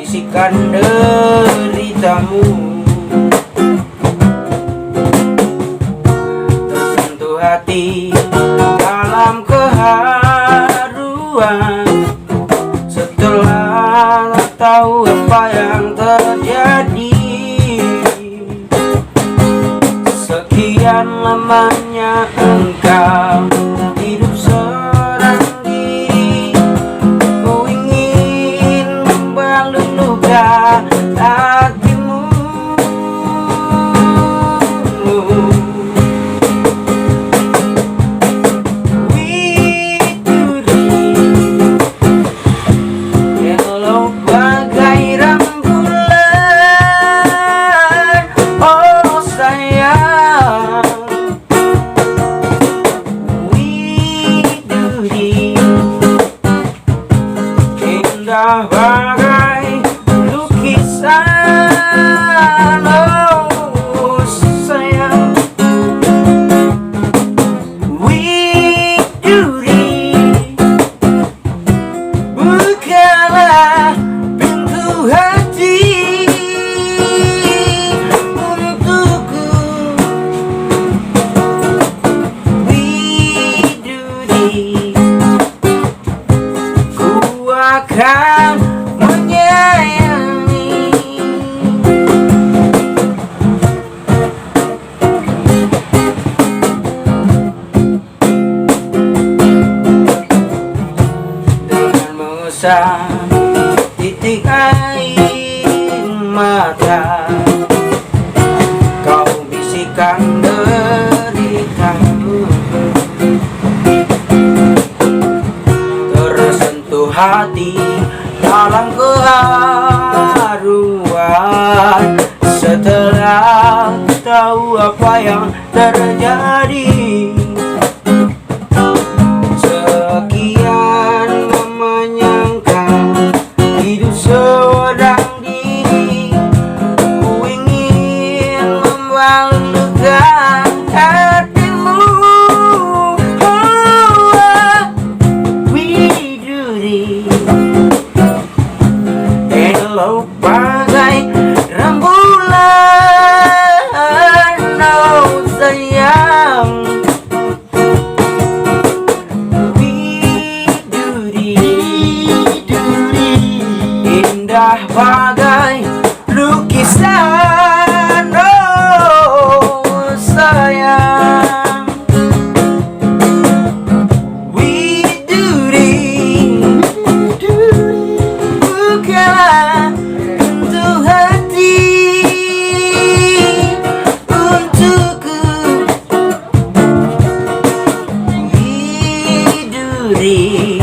bisikan deritamu, tersentuh hati dalam keharuan. Setelah tahu apa yang terjadi, sekian lamanya engkau hidup seorang diri. Ku ingin membalut luka hatimu. Elok bagai rembulan, oh sayang. Indah bagai lukisan, oh sayang. Widuri, bukalah pintu hati untukku. Widuri, ku akan menyayangi. Dengan mengusap titik air mata, kau bisikan deritamu, tersentuh hati dalam keharuan. Setelah tahu apa yang terjadi, sekian lamanya engkau hidup seorang diri. Ku ingin membalut luka hatimu. Widuri, elok bagai rembulan, oh sayang. Widuri, indah bagai lukisan, oh sayang. Widuri, bukalah pintu hati untukku. Widuri,